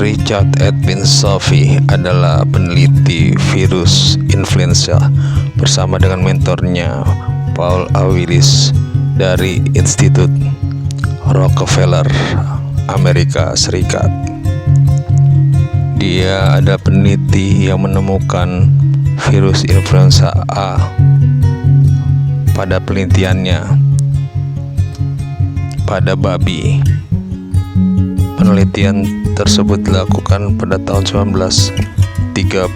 Richard Edwin Sophie adalah peneliti virus influenza bersama dengan mentornya Paul A. Willis dari Institut Rockefeller, Amerika Serikat. Dia ada peneliti yang menemukan virus influenza A pada penelitiannya pada babi. Penelitian tersebut dilakukan pada tahun 1931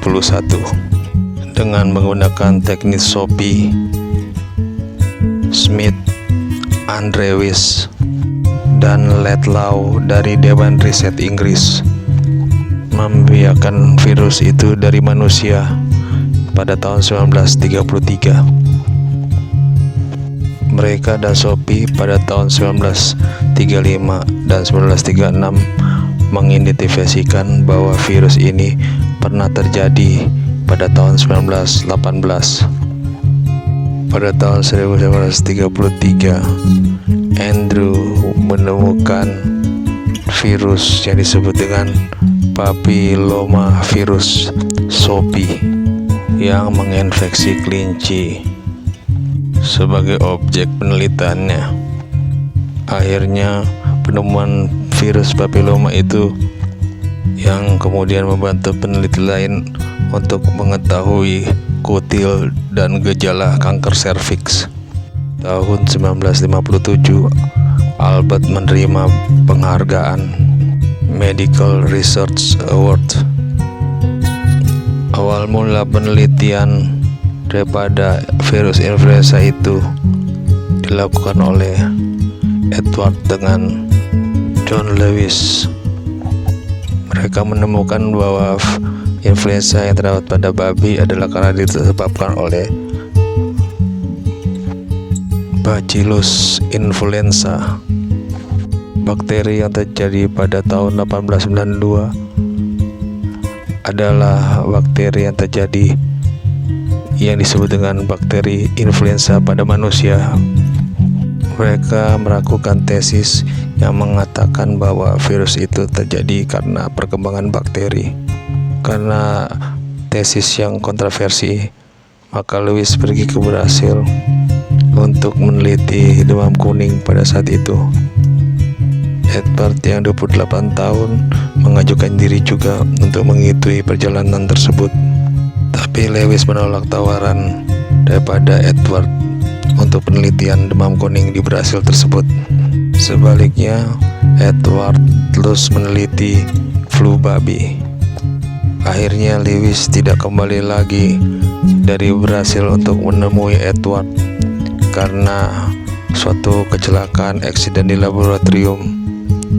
dengan menggunakan teknik Sophie, Smith, Andrews, dan Ledlow dari Dewan Riset Inggris. Membiarkan virus itu dari manusia pada tahun 1933. Mereka dan Sophie pada tahun 1935 dan 1936 mengidentifikasikan bahwa virus ini pernah terjadi pada tahun 1918. Pada tahun 1933, Andrew menemukan virus yang disebut dengan papillomavirus Sophie yang menginfeksi kelinci sebagai objek penelitiannya. Akhirnya penemuan virus papilloma itu yang kemudian membantu peneliti lain untuk mengetahui kutil dan gejala kanker serviks. Tahun 1957, Albert menerima penghargaan Medical Research Award. Awal mula penelitian daripada virus influenza itu dilakukan oleh Edward dengan John Lewis. Mereka menemukan bahwa influenza yang terdapat pada babi adalah karena disebabkan oleh Bacillus influenza, bakteri yang terjadi pada tahun 1892 adalah bakteri yang disebut dengan bakteri influenza pada manusia. Mereka melakukan tesis yang mengatakan bahwa virus itu terjadi karena perkembangan bakteri. Karena tesis yang kontroversi, maka Lewis pergi ke Brasil untuk meneliti demam kuning pada saat itu. Edward yang 28 tahun mengajukan diri juga untuk mengikuti perjalanan tersebut. Tapi Lewis menolak tawaran daripada Edward untuk penelitian demam kuning di Brasil tersebut. Sebaliknya, Edward terus meneliti flu babi. Akhirnya Lewis tidak kembali lagi dari Brasil untuk menemui Edward karena suatu kecelakaan eksiden di laboratorium.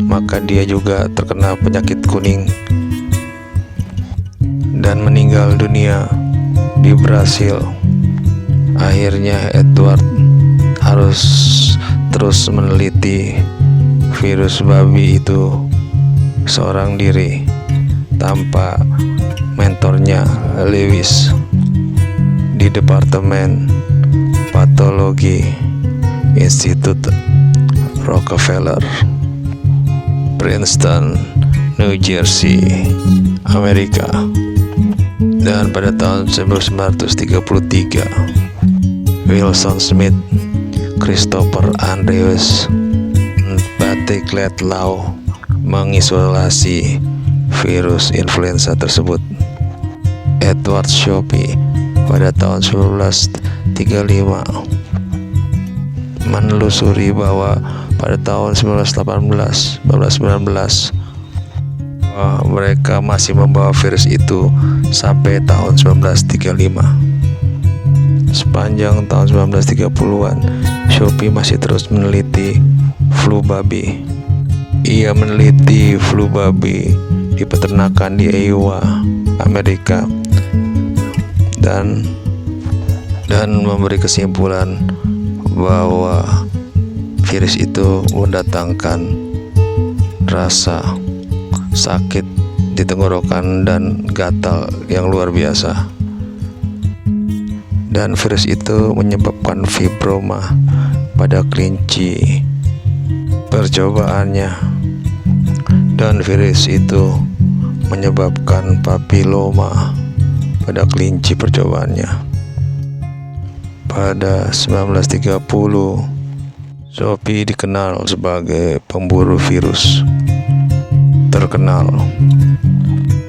Maka dia juga terkena penyakit kuning dan meninggal dunia di Brasil. Akhirnya Edward harus terus meneliti virus babi itu seorang diri tanpa mentornya Lewis di Departemen Patologi Institut Rockefeller, Princeton, New Jersey, Amerika. Dan pada tahun 1933, Wilson Smith, Christopher Andrews, dan Patrick Ledlow mengisolasi virus influenza tersebut. Edward Sophie pada tahun 1935 menelusuri bahwa pada tahun 1919 mereka masih membawa virus itu sampai tahun 1935. Sepanjang tahun 1930-an, Sophie masih terus meneliti flu babi. Ia meneliti flu babi di peternakan di Iowa, Amerika, dan memberi kesimpulan bahwa virus itu mendatangkan rasa sakit di tenggorokan dan gatal yang luar biasa. Dan virus itu menyebabkan fibroma pada kelinci. Percobaannya dan virus itu menyebabkan papiloma pada kelinci percobaannya. Pada 1930, Sophie dikenal sebagai pemburu virus terkenal.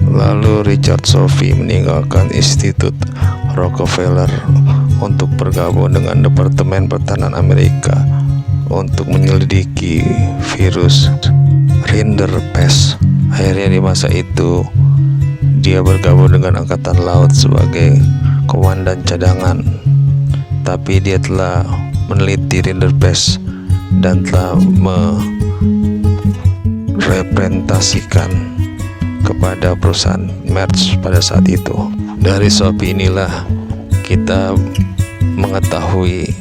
Lalu Richard Sophie meninggalkan Institut Rockefeller untuk bergabung dengan Departemen Pertahanan Amerika untuk menyelidiki virus rinderpest. Akhirnya di masa itu dia bergabung dengan Angkatan Laut sebagai komandan cadangan. Tapi dia telah meneliti rinderpest dan telah merepresentasikan kepada perusahaan Merck pada saat itu. Dari Sophie inilah kita mengetahui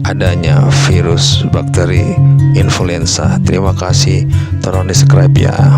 adanya virus bakteri influenza. Terima kasih, tolong di subscribe ya.